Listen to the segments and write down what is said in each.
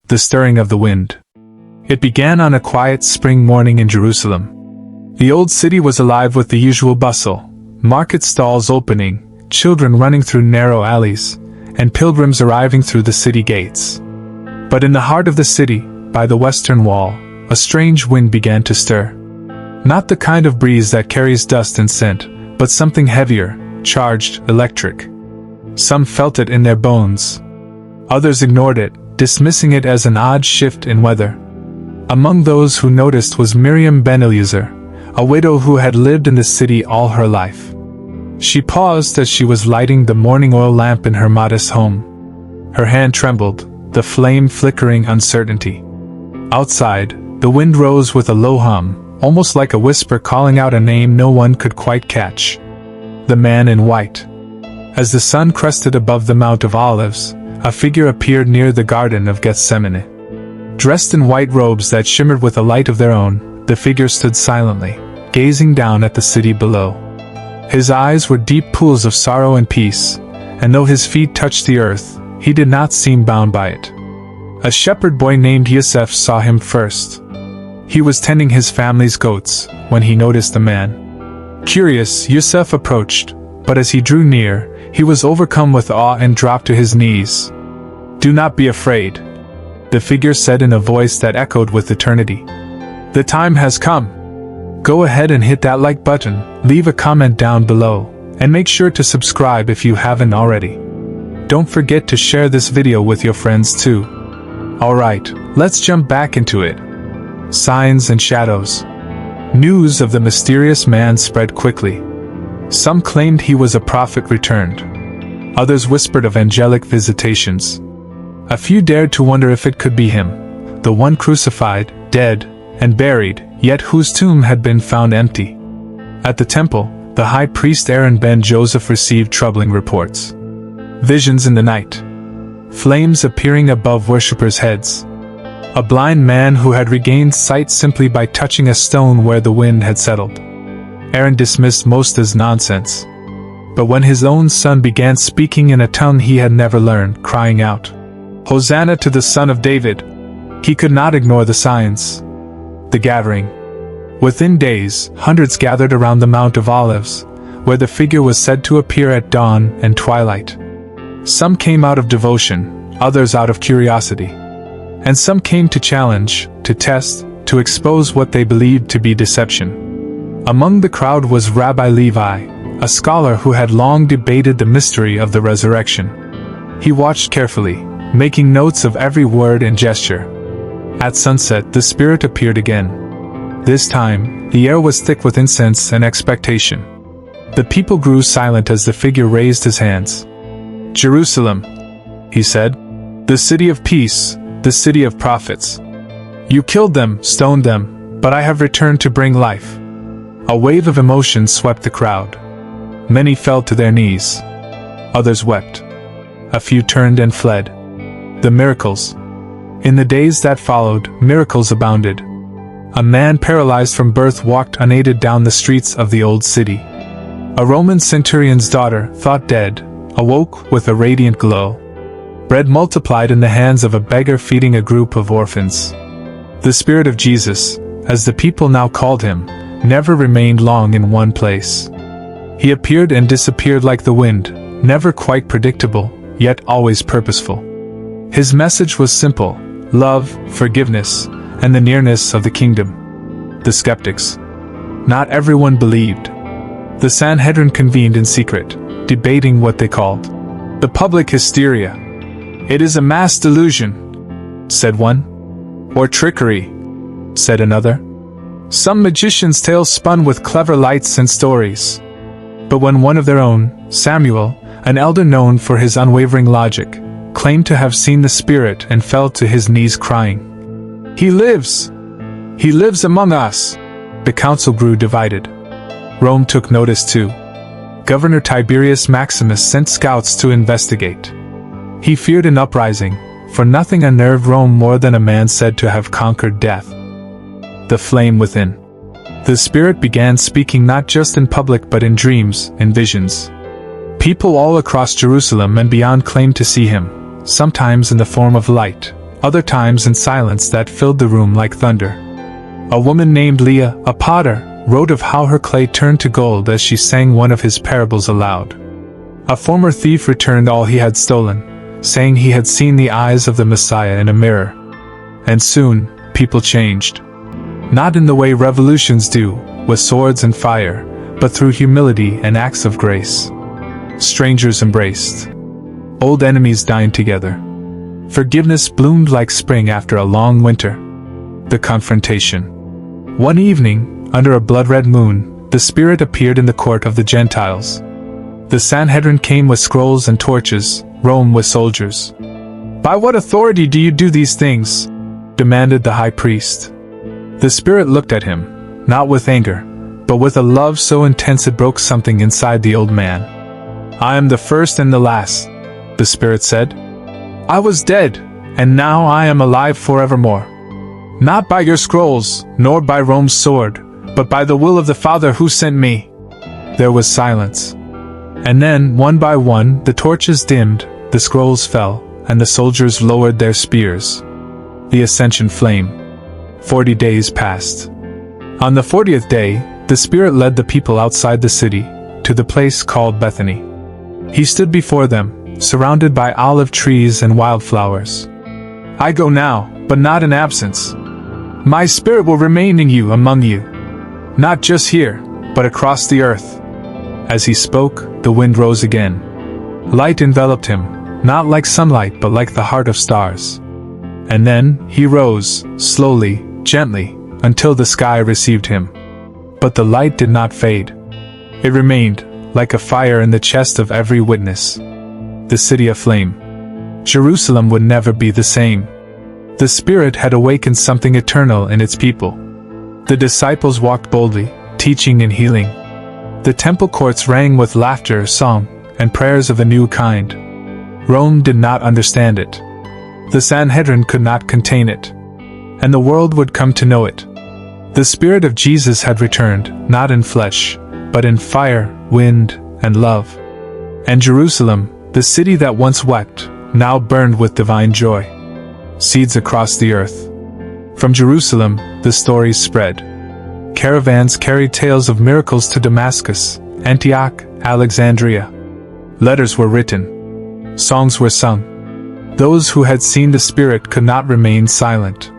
The stirring of the wind. It began on a quiet spring morning in Jerusalem. The old city was alive with the usual bustle, market stalls opening, children running through narrow alleys, and pilgrims arriving through the city gates. But in the heart of the city, by the western wall, a strange wind began to stir. Not the kind of breeze that carries dust and scent, but something heavier, charged, electric. Some felt it in their bones. Others ignored it, dismissing it as an odd shift in weather. Among those who noticed was Miriam Ben-Eliezer, a widow who had lived in the city all her life. She paused as she was lighting the morning oil lamp in her modest home. Her hand trembled, the flame flickering uncertainty. Outside, the wind rose with a low hum, almost like a whisper calling out a name no one could quite catch. The man in white. As the sun crested above the Mount of Olives, a figure appeared near the Garden of Gethsemane. Dressed in white robes that shimmered with a light of their own, the figure stood silently, gazing down at the city below. His eyes were deep pools of sorrow and peace, and though his feet touched the earth, he did not seem bound by it. A shepherd boy named Youssef saw him first. He was tending his family's goats when he noticed the man. Curious, Youssef approached, but as he drew near, he was overcome with awe and dropped to his knees. "Do not be afraid," the figure said in a voice that echoed with eternity. "The time has come. Go ahead and hit that like button, leave a comment down below, and make sure to subscribe if you haven't already. Don't forget to share this video with your friends too. Alright, let's jump back into it. Signs and shadows. News of the mysterious man spread quickly. Some claimed he was a prophet returned. Others whispered of angelic visitations. A few dared to wonder if it could be him, the one crucified, dead, and buried, yet whose tomb had been found empty. At the temple, the high priest Aaron ben Joseph received troubling reports. Visions in the night. Flames appearing above worshippers' heads. A blind man who had regained sight simply by touching a stone where the wind had settled. Aaron dismissed most as nonsense. But when his own son began speaking in a tongue he had never learned, crying out, "Hosanna to the Son of David," he could not ignore the signs. The gathering. Within days, hundreds gathered around the Mount of Olives, where the figure was said to appear at dawn and twilight. Some came out of devotion, others out of curiosity. And some came to challenge, to test, to expose what they believed to be deception. Among the crowd was Rabbi Levi, a scholar who had long debated the mystery of the resurrection. He watched carefully, making notes of every word and gesture. At sunset, the Spirit appeared again. This time, the air was thick with incense and expectation. The people grew silent as the figure raised his hands. "Jerusalem," he said, "the city of peace, the city of prophets. You killed them, stoned them, but I have returned to bring life." A wave of emotion swept the crowd. Many fell to their knees. Others wept. A few turned and fled. The miracles. In the days that followed, miracles abounded. A man paralyzed from birth walked unaided down the streets of the old city. A Roman centurion's daughter, thought dead, awoke with a radiant glow. Bread multiplied in the hands of a beggar feeding a group of orphans. The Spirit of Jesus, as the people now called him, never remained long in one place. He appeared and disappeared like the wind, never quite predictable, yet always purposeful. His message was simple: love, forgiveness, and the nearness of the kingdom. The skeptics. Not everyone believed. The Sanhedrin convened in secret, debating what they called the public hysteria. "It is a mass delusion," said one. "Or trickery," said another. "Some magician's tale spun with clever lights and stories." But when one of their own, Samuel, an elder known for his unwavering logic, claimed to have seen the Spirit and fell to his knees crying, "He lives! He lives among us!" the council grew divided. Rome took notice too. Governor Tiberius Maximus sent scouts to investigate. He feared an uprising, for nothing unnerved Rome more than a man said to have conquered death. The flame within. The Spirit began speaking not just in public but in dreams and visions. People all across Jerusalem and beyond claimed to see him, sometimes in the form of light, other times in silence that filled the room like thunder. A woman named Leah, a potter, wrote of how her clay turned to gold as she sang one of his parables aloud. A former thief returned all he had stolen, saying he had seen the eyes of the Messiah in a mirror. And soon, people changed. Not in the way revolutions do, with swords and fire, but through humility and acts of grace. Strangers embraced. Old enemies dined together. Forgiveness bloomed like spring after a long winter. The confrontation. One evening, under a blood-red moon, the Spirit appeared in the court of the Gentiles. The Sanhedrin came with scrolls and torches, Rome with soldiers. "By what authority do you do these things?" demanded the high priest. The Spirit looked at him, not with anger, but with a love so intense it broke something inside the old man. "I am the first and the last," the Spirit said. "I was dead, and now I am alive forevermore. Not by your scrolls, nor by Rome's sword, but by the will of the Father who sent me." There was silence. And then, one by one, the torches dimmed, the scrolls fell, and the soldiers lowered their spears. The ascension flame. 40 days passed. On the 40th day, the Spirit led the people outside the city, to the place called Bethany. He stood before them, surrounded by olive trees and wildflowers. "I go now, but not in absence. My Spirit will remain in you, among you. Not just here, but across the earth." As he spoke, the wind rose again. Light enveloped him, not like sunlight but like the heart of stars. And then, he rose, slowly, gently, until the sky received him. But the light did not fade. It remained, like a fire in the chest of every witness. The city aflame. Jerusalem would never be the same. The Spirit had awakened something eternal in its people. The disciples walked boldly, teaching and healing. The temple courts rang with laughter, song, and prayers of a new kind. Rome did not understand it. The Sanhedrin could not contain it. And the world would come to know it. The Spirit of Jesus had returned, not in flesh, but in fire, wind, and love. And Jerusalem, the city that once wept, now burned with divine joy. Seeds across the earth. From Jerusalem, the stories spread. Caravans carried tales of miracles to Damascus, Antioch, Alexandria. Letters were written. Songs were sung. Those who had seen the Spirit could not remain silent.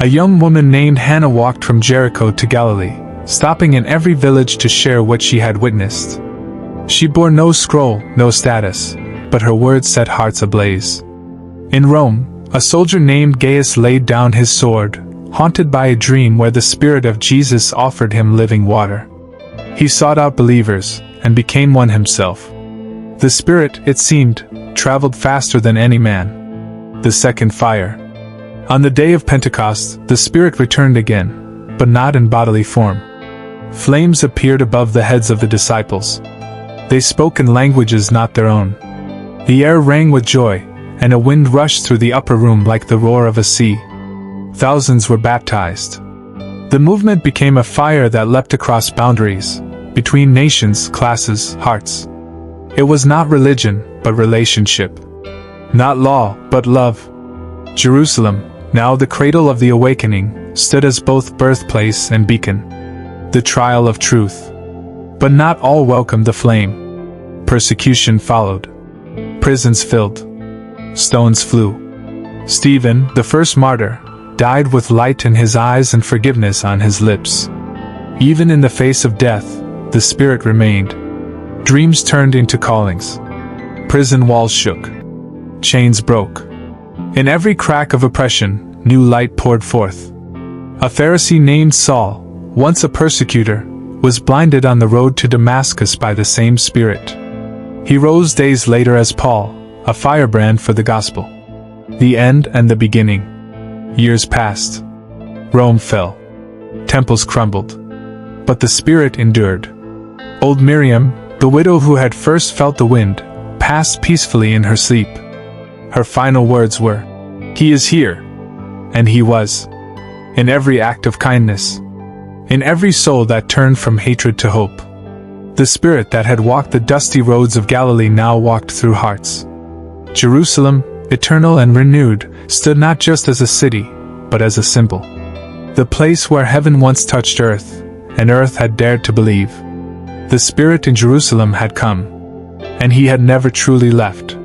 A young woman named Hannah walked from Jericho to Galilee, stopping in every village to share what she had witnessed. She bore no scroll, no status, but her words set hearts ablaze. In Rome, a soldier named Gaius laid down his sword, haunted by a dream where the Spirit of Jesus offered him living water. He sought out believers, and became one himself. The Spirit, it seemed, traveled faster than any man. The second fire. On the day of Pentecost, the Spirit returned again, but not in bodily form. Flames appeared above the heads of the disciples. They spoke in languages not their own. The air rang with joy, and a wind rushed through the upper room like the roar of a sea. Thousands were baptized. The movement became a fire that leapt across boundaries, between nations, classes, hearts. It was not religion, but relationship. Not law, but love. Jerusalem, now the cradle of the awakening, stood as both birthplace and beacon. The trial of truth. But not all welcomed the flame. Persecution followed. Prisons filled. Stones flew. Stephen, the first martyr, died with light in his eyes and forgiveness on his lips. Even in the face of death, the Spirit remained. Dreams turned into callings. Prison walls shook. Chains broke. In every crack of oppression, new light poured forth. A Pharisee named Saul, once a persecutor, was blinded on the road to Damascus by the same Spirit. He rose days later as Paul, a firebrand for the gospel. The end and the beginning. Years passed. Rome fell. Temples crumbled. But the Spirit endured. Old Miriam, the widow who had first felt the wind, passed peacefully in her sleep. Her final words were, "He is here." And he was. In every act of kindness. In every soul that turned from hatred to hope. The Spirit that had walked the dusty roads of Galilee now walked through hearts. Jerusalem, eternal and renewed, stood not just as a city, but as a symbol. The place where heaven once touched earth, and earth had dared to believe. The Spirit in Jerusalem had come, and he had never truly left.